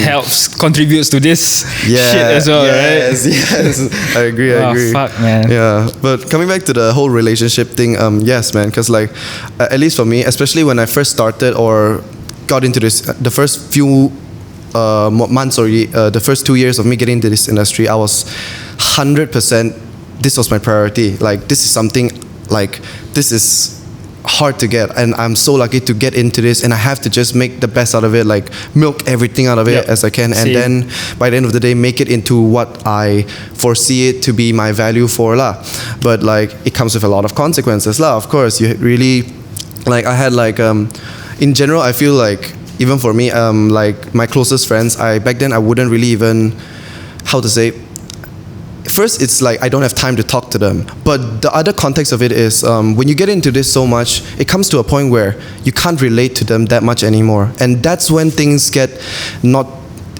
contributes to this shit as well, right? Yes, I agree. Fuck, man. Yeah, but coming back to the whole relationship thing, yes, man, because like at least for me, especially when I first started or got into this, the first few months or the first 2 years of me getting into this industry, I was 100%. This was my priority. Like, this is something like this is hard to get, and I'm so lucky to get into this, and I have to just make the best out of it, like milk everything out of it as I can, and then by the end of the day make it into what I foresee it to be my value for lah. But like it comes with a lot of consequences lah. Of course, you really like I had like in general I feel like even for me like my closest friends, back then I wouldn't really even how to say. First, it's like I don't have time to talk to them. But the other context of it is when you get into this so much, it comes to a point where you can't relate to them that much anymore. And that's when things get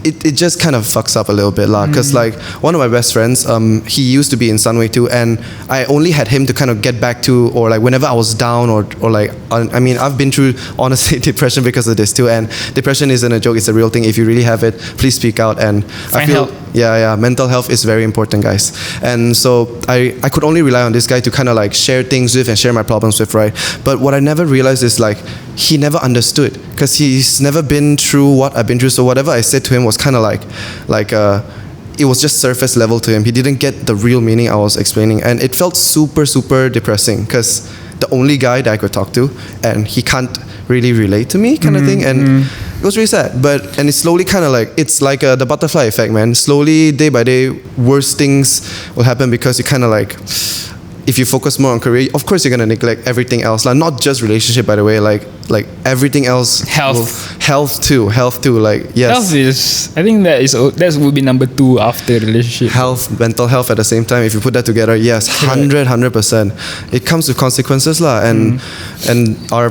it just kind of fucks up a little bit lah. Because like one of my best friends, he used to be in Sunway too, and I only had him to kind of get back to, or like whenever I was down or like I mean I've been through honestly depression because of this too, and depression isn't a joke, it's a real thing. If you really have it, please speak out. And I feel help. Yeah, mental health is very important, guys. And so I could only rely on this guy to kind of like share things with and share my problems with, right? But what I never realized is like he never understood, because he's never been through what I've been through. So whatever I said to him was kind of like it was just surface level to him. He didn't get the real meaning I was explaining, and it felt super, super depressing, because the only guy that I could talk to, and he can't really relate to me kind of thing, and it was really sad. And it's slowly kind of like, it's like the butterfly effect, man. Slowly, day by day, worse things will happen, because you kind of like, if you focus more on career, of course you're gonna neglect everything else. Like not just relationship, by the way. Like everything else. Health too. Like yes. Health is. I think that would be number 2 after relationship. Health, mental health at the same time. If you put that together, yes, 100%. It comes with consequences lah, and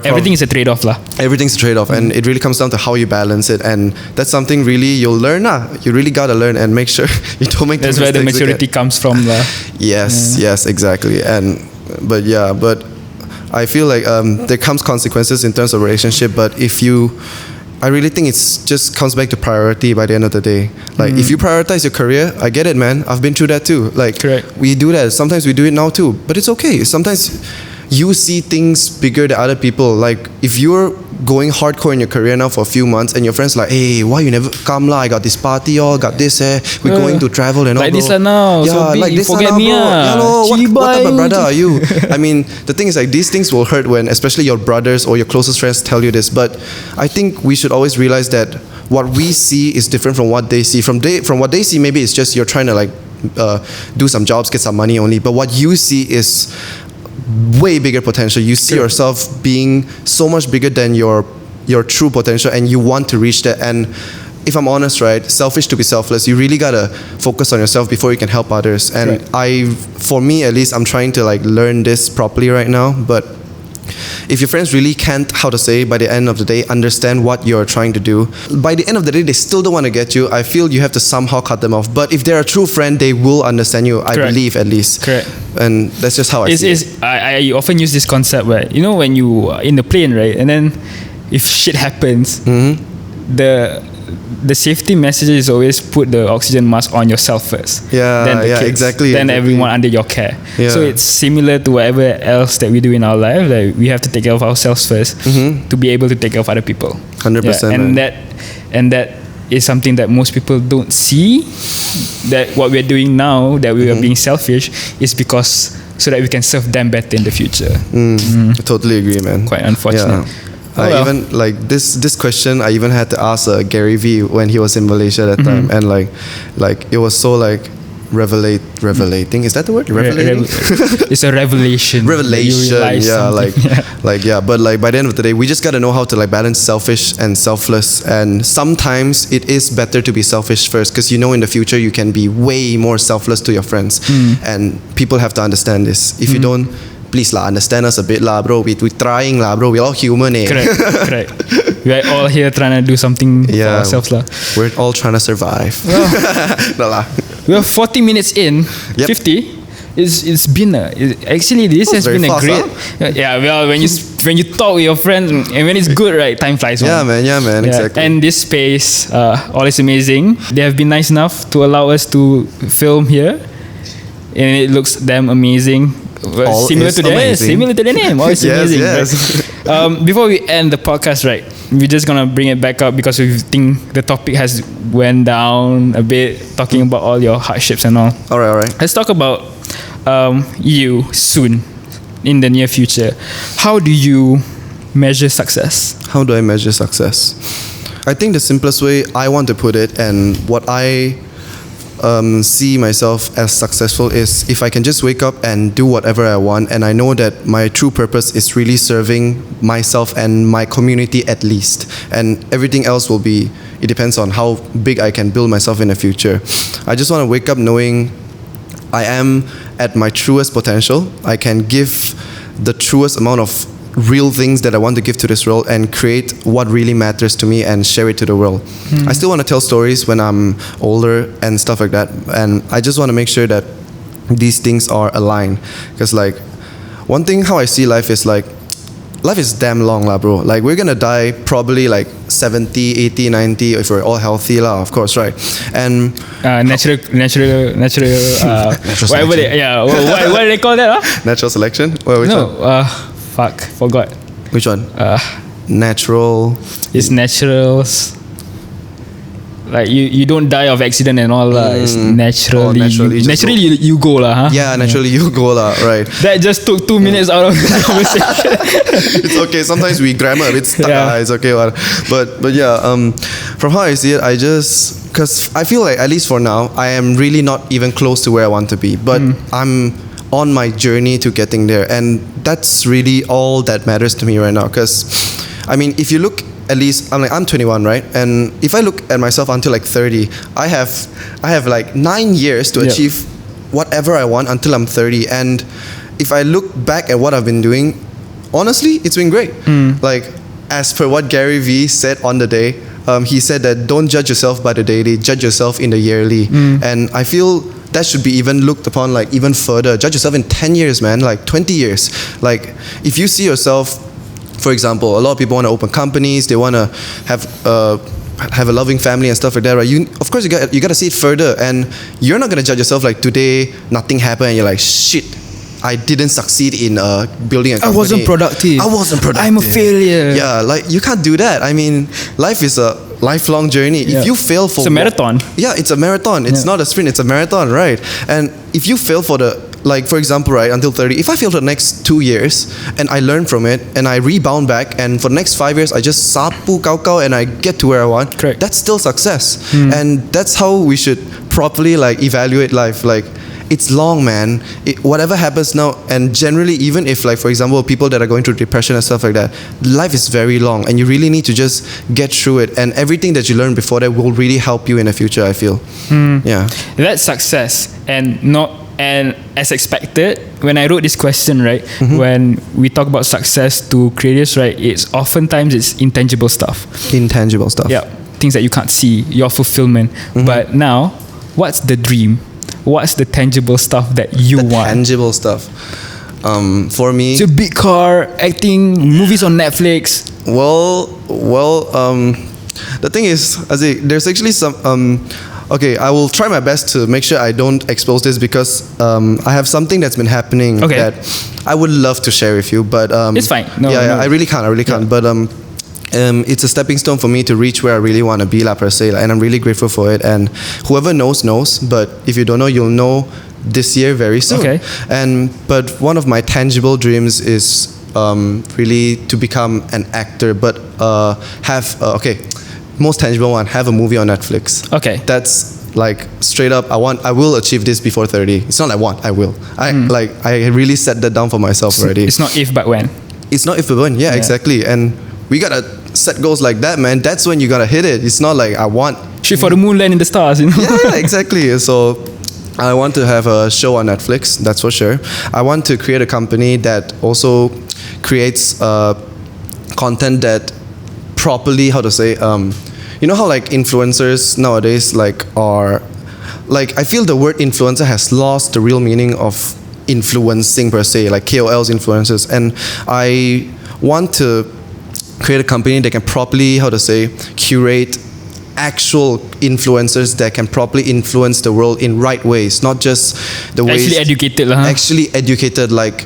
everything is a trade-off lah. Everything's a trade-off, and it really comes down to how you balance it, and that's something really you'll learn lah. You really gotta learn and make sure you don't make. That's where the maturity comes from lah. Yes, exactly. But I feel like there comes consequences in terms of relationship, but I really think it's just comes back to priority by the end of the day. Like if you prioritize your career, I get it, man. I've been through that too. Like correct. We do that. Sometimes we do it now too, but it's okay. Sometimes you see things bigger than other people. Like if you're going hardcore in your career now for a few months, and your friends like, hey, why you never come lah? I got this party, got this, we're going to travel and all. Like this now, yeah, so like this forget me, what type of brother are you? I mean, the thing is like these things will hurt when, especially your brothers or your closest friends tell you this. But I think we should always realize that what we see is different from what they see. From what they see, maybe it's just you're trying to like do some jobs, get some money only. But what you see is way bigger potential. You see yourself being so much bigger than your true potential, and you want to reach that. And if I'm honest, right, selfish to be selfless, you really gotta focus on yourself before you can help others. And for me at least, I'm trying to like learn this properly right now. But if your friends really can't, by the end of the day, understand what you're trying to do, by the end of the day, they still don't want to get you, I feel you have to somehow cut them off. But if they're a true friend, they will understand you, I believe at least. Correct. And that's just how I see it. I often use this concept where, you know, when you are in the plane, right, and then if shit happens, the safety message is always put the oxygen mask on yourself first. Then the kids, exactly. Then everyone under your care. Yeah. So it's similar to whatever else that we do in our life. Like we have to take care of ourselves first to be able to take care of other people. 100%. And that is something that most people don't see. That what we're doing now, that we are being selfish, is because so that we can serve them better in the future. I totally agree, man. Quite unfortunate. Yeah. Even like this question, I even had to ask Gary V when he was in Malaysia that time, and like it was so like revelating. Is that the word? Revelating? It's a revelation. But like by the end of the day, we just gotta know how to like balance selfish and selfless. And sometimes it is better to be selfish first, because you know in the future you can be way more selfless to your friends, and people have to understand this. If you don't, please lah, understand us a bit lah, bro. We're trying lah, bro. We're all human, eh. Correct. We're all here trying to do something for ourselves lah. We're all trying to survive. No lah. We're 40 minutes in. 50. It's been this has been a great. Well, when when you talk with your friends and when it's good, right? Time flies. Yeah, man, exactly. And this space, all is amazing. They have been nice enough to allow us to film here, and it looks damn amazing. Similar to the name. All is amazing. Yes. Right? Before we end the podcast, right? We're just gonna bring it back up because we think the topic has went down a bit, talking about all your hardships and all. All right. Let's talk about you soon, in the near future. How do you measure success? How do I measure success? I think the simplest way I want to put it, and what I see myself as successful, is if I can just wake up and do whatever I want, and I know that my true purpose is really serving myself and my community at least, and everything else will be, it depends on how big I can build myself in the future. I just want to wake up knowing I am at my truest potential. I can give the truest amount of real things that I want to give to this world and create what really matters to me and share it to the world. I still want to tell stories when I'm older and stuff like that, and I just want to make sure that these things are aligned, because like one thing how I see life is like life is damn long lah, bro. Like we're gonna die probably like 70, 80, 90 if we're all healthy lah, of course, right? And natural whatever what do they call that? Natural selection? Forgot. Which one? Natural. It's naturals. Like you don't die of accident and all lah. It's naturally. Naturally you go lah, huh? Yeah, naturally you go lah, right? That just took 2 minutes out of the conversation. It's okay. Sometimes we grammar a bit stuck. It's okay, but yeah. From how I see it, because I feel like at least for now, I am really not even close to where I want to be. But I'm on my journey to getting there, and that's really all that matters to me right now. Because I mean, if you look, at least I'm 21, right? And if I look at myself until like 30, I have like 9 years to achieve whatever I want until I'm 30. And if I look back at what I've been doing, honestly, it's been great. Like as per what Gary Vee said on the day, he said that don't judge yourself by the daily, judge yourself in the yearly. And I feel that should be even looked upon like even further. Judge yourself in 10 years, man, like 20 years. Like if you see yourself, for example, a lot of people want to open companies, they want to have a loving family and stuff like that, right? Of course you got to see it further, and you're not going to judge yourself like today nothing happened and you're like, shit, I didn't succeed in building a company. I wasn't productive. I'm a failure. Yeah, like you can't do that. I mean, life is a lifelong journey. If you fail for... It's a marathon. It's a marathon. It's not a sprint, it's a marathon, right? And if you fail for for example, right, until 30, if I fail for the next 2 years and I learn from it and I rebound back, and for the next 5 years I just sapu kau and I get to where I want, correct, that's still success. And that's how we should properly like evaluate life. Like it's long, man. Whatever happens now, and generally even if like for example people that are going through depression and stuff like that, life is very long and you really need to just get through it, and everything that you learn before that will really help you in the future, I feel. That's success. And as expected, when I wrote this question, right, when we talk about success to creators, right, it's oftentimes intangible stuff. Yeah, things that you can't see, your fulfillment. But now, what's the dream? What's the tangible stuff that you want? Tangible stuff. For me, it's a big car, acting, movies on Netflix. The thing is, there's actually some. Okay, I will try my best to make sure I don't expose this, because I have something that's been happening that I would love to share with you, but it's fine. I really can't. But it's a stepping stone for me to reach where I really want to be, per se, and I'm really grateful for it. And whoever knows. But if you don't know, you'll know this year very soon. But one of my tangible dreams is really to become an actor, but most tangible one, have a movie on Netflix. That's like straight up, I will achieve this before 30. It's not I will. I really set that down for myself already. It's not if but when. It's not if but when, exactly. And we gotta set goals like that, man. That's when you gotta hit it. It's not like I want shoot for the moon, land in the stars, you know. Yeah, exactly. So I want to have a show on Netflix, that's for sure. I want to create a company that also creates content that properly, you know how like influencers nowadays are I feel the word influencer has lost the real meaning of influencing per se, like KOLs, influencers, and I want to create a company that can properly, curate actual influencers that can properly influence the world in right ways, not just the ways actually educated, like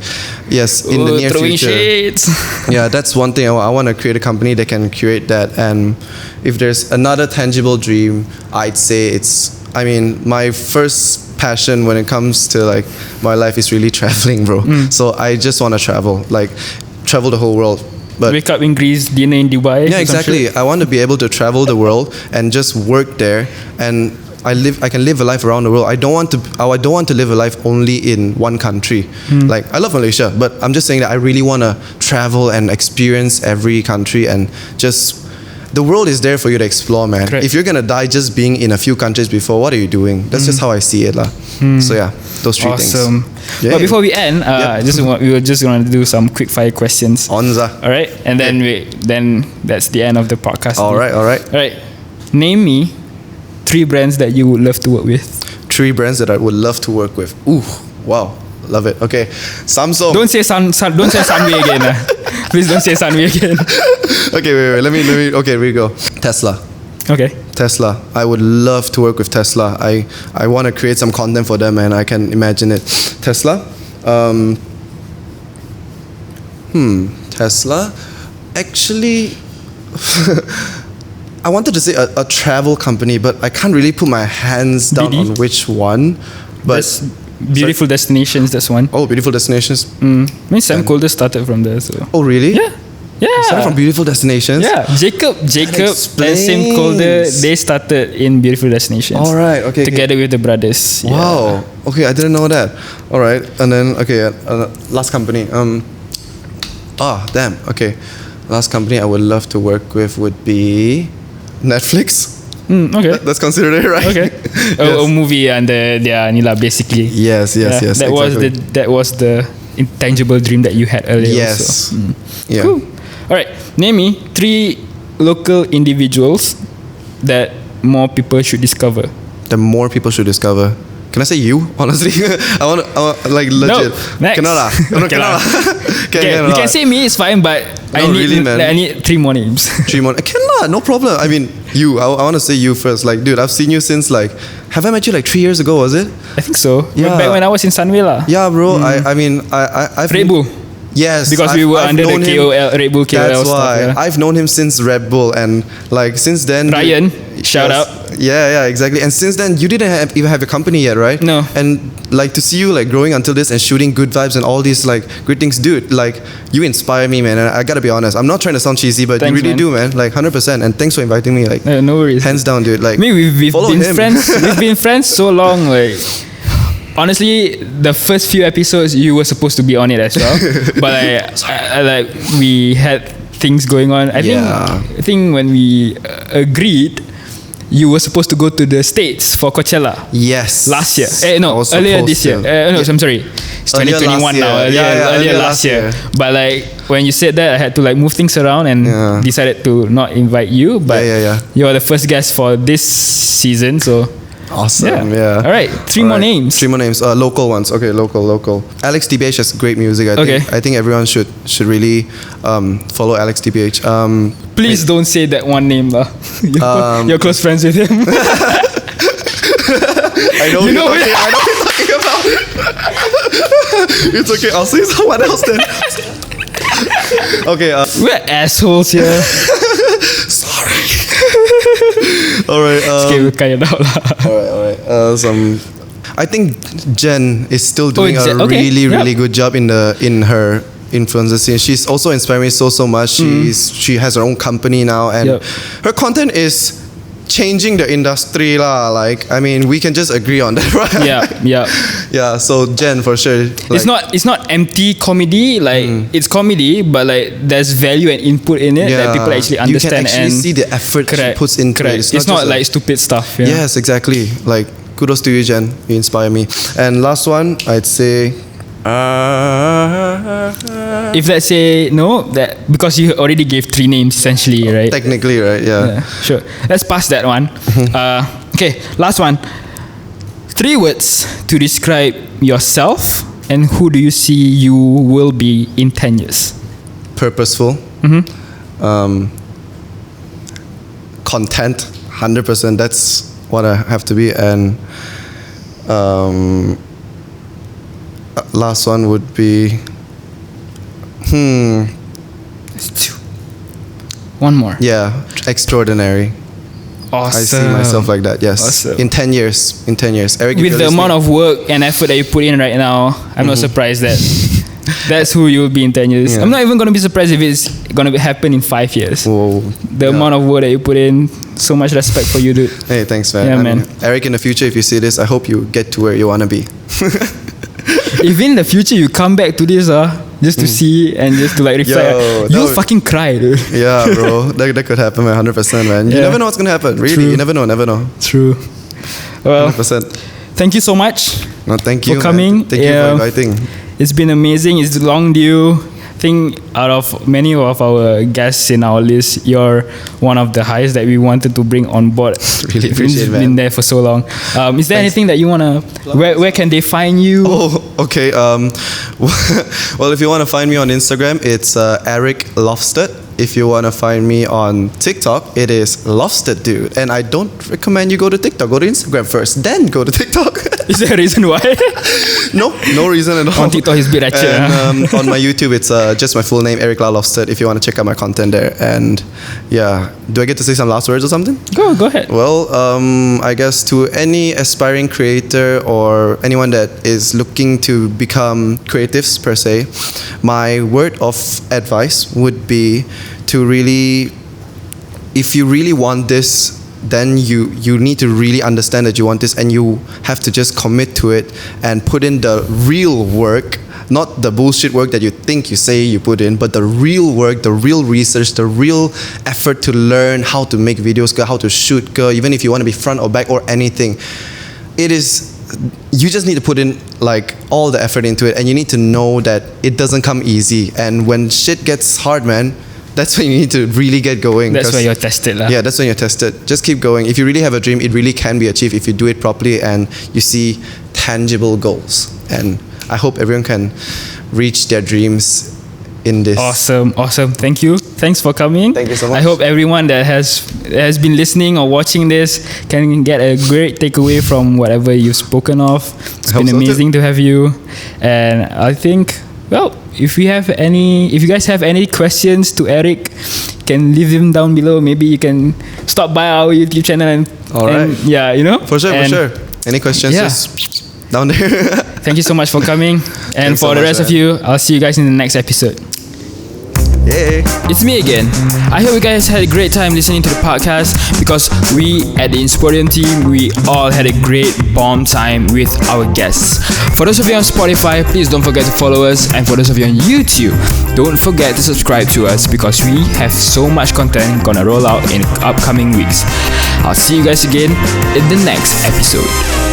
yes, in the near future. Shades. Yeah, that's one thing. I want to create a company that can curate that. And if there's another tangible dream, I'd say my first passion when it comes to like my life is really traveling, bro. So I just want to travel the whole world. But wake up in Greece, dinner in Dubai. Yeah, exactly. I want to be able to travel the world and just work there, and I can live a life around the world. I don't want to live a life only in one country. Like I love Malaysia, but I'm just saying that I really want to travel and experience every country, and just the world is there for you to explore, man. Correct. If you're gonna die just being in a few countries before, what are you doing? That's just how I see it, lah. So yeah, those three things. Awesome. Yeah. But before we end, we were just going to do some quick fire questions. Onza. All right, and then that's the end of the podcast. All right. Name me 3 brands that you would love to work with. 3 brands that I would love to work with. Ooh, wow, love it. Okay, Samsung. Don't say Sunway again. Please don't say Sunway again. Okay, wait. Let me. Okay, here we go. Tesla. Okay. Tesla. I would love to work with Tesla. I want to create some content for them, and I can imagine it. Tesla. Tesla. Actually, I wanted to say a travel company, but I can't really put my hands down BD? on which one. But That's Beautiful Destinations, that's one. Oh, Beautiful Destinations. Sam Calder started from there. So. Oh, really? Yeah. Started from Beautiful Destinations. Yeah, Jacob and Sam Calder, they started in Beautiful Destinations. All right, okay. Together with the brothers. Wow. Yeah. Okay, I didn't know that. All right, and then last company. Okay, last company I would love to work with would be Netflix. Okay. That's considered it, right? Okay. A movie and basically. Yes. Exactly. That was the intangible dream that you had earlier. Yes. Also. Yeah. Cool. All right. Name me 3 local individuals that more people should discover. The more people should discover. Can I say you? Honestly, I want like legit. No, next. Cannot. You can say me, it's fine, but I need 3 more names. 3 more. Cannot, no problem. I mean, you. I want to say you first. Like, dude, I've seen you since have I met you 3 years ago? Was it? I think so. Yeah. Back when I was in Sunway lah. Yeah, bro. I've Red Bull. Yes, because we were under the Red Bull KOL That's why. stuff, yeah. I've known him since Red Bull, and since then. Ryan, shout out. Yeah, exactly. And since then, you didn't even have a company yet, right? No. And to see you growing until this and shooting good vibes and all these great things, dude. You inspire me, man. And I gotta be honest, I'm not trying to sound cheesy, but thanks, you really do, man. 100%. And thanks for inviting me. No worries. Hands down, dude. we've follow been him. friends. We've been friends so long. Honestly, the first few episodes you were supposed to be on it as well, but we had things going on. I think when we agreed, you were supposed to go to the States for Coachella. Yes. Last year. Earlier this year. I'm sorry. It's 2021 now. Earlier last year. But when you said that, I had to move things around and decided to not invite you. But you are the first guest for this season, so. Awesome, yeah. All right, 3 more names. 3 more names. Local ones. Okay, local. Alex DBH has great music. I think everyone should really follow Alex DBH. Please don't say that one name. You're close friends with him. I know what you're talking about. It's okay. I'll say someone else then. Okay. We're assholes here. Sorry. Alright. Okay, we'll cut it out. Alright. I think Jen is still doing really good job in her influencer scene. She's also inspiring me so much. She has her own company now, and her content is changing the industry lah. We can just agree on that, right? Yeah. So Jen, for sure. It's not empty comedy. It's comedy, but there's value and input in it that people actually understand. You can actually see the effort she puts into it. It's not stupid stuff. Yeah? Yes, exactly. Kudos to you, Jen. You inspire me. And last one, I'd say. If let's say no, that because you already gave 3 names essentially, right? Technically, right? Yeah. Sure. Let's pass that one. Okay, last one. 3 words to describe yourself and who do you see you will be in 10 years? purposeful, content, 100%. That's what I have to be. And last one would be one more. Yeah, extraordinary. Awesome. I see myself like that. Yes. Awesome. In 10 years. Eric, with the amount of work and effort that you put in right now, I'm not surprised that that's who you'll be in 10 years. Yeah. I'm not even going to be surprised if it's going to happen in 5 years. Whoa. The amount of work that you put in, so much respect for you, dude. Hey, thanks, man. Yeah, man. Eric, in the future, if you see this, I hope you get to where you want to be. If in the future you come back to this, just to see and just to like reflect, you'll fucking cry, dude. Yeah, bro. That could happen, man. 100%, man. You never know what's going to happen. Really, you never know. True. Well, 100%. Thank you so much. No, thank you for coming. Man. Thank you for inviting. It's been amazing. It's long due. I think out of many of our guests in our list, you're one of the highest that we wanted to bring on board. Really appreciate it, man. Been there for so long. Is there anything that you wanna? Where can they find you? Oh, okay. Well, if you want to find me on Instagram, it's Eric Lofstedt. If you want to find me on TikTok, it is Lofstedt Dude. And I don't recommend you go to TikTok. Go to Instagram first, then go to TikTok. Is there a reason why? No reason at all. On TikTok, he's a bit ratchet. And on my YouTube, it's just my full name, Eric Lofstedt, if you want to check out my content there. And yeah, do I get to say some last words or something? Go ahead. Well, I guess to any aspiring creator or anyone that is looking to become creatives per se, my word of advice would be to really, if you really want this, then you need to really understand that you want this, and you have to just commit to it and put in the real work, not the bullshit work that you think you say you put in, but the real work, the real research, the real effort to learn how to make videos, how to shoot, even if you want to be front or back or anything. You just need to put in like all the effort into it, and you need to know that it doesn't come easy. And when shit gets hard, man, that's when you need to really get going. That's when you're tested. Yeah, that's when you're tested. Just keep going. If you really have a dream, it really can be achieved if you do it properly and you see tangible goals. And I hope everyone can reach their dreams in this. Awesome. Thank you. Thanks for coming. Thank you so much. I hope everyone that has been listening or watching this can get a great takeaway from whatever you've spoken of. It's been amazing to have you. And I think, well, if you guys have any questions to Eric, can leave them down below. Maybe you can stop by our YouTube channel and yeah, you know. For sure. Any questions? Yeah. Just down there. Thank you so much for coming. And for the rest of you, I'll see you guys in the next episode. Yay. It's me again. I hope you guys had a great time listening to the podcast, because we at the Insporeum team, we all had a great bomb time with our guests. For those of you on Spotify, please don't forget to follow us, and for those of you on YouTube, don't forget to subscribe to us, because we have so much content gonna roll out in upcoming weeks. I'll see you guys again in the next episode.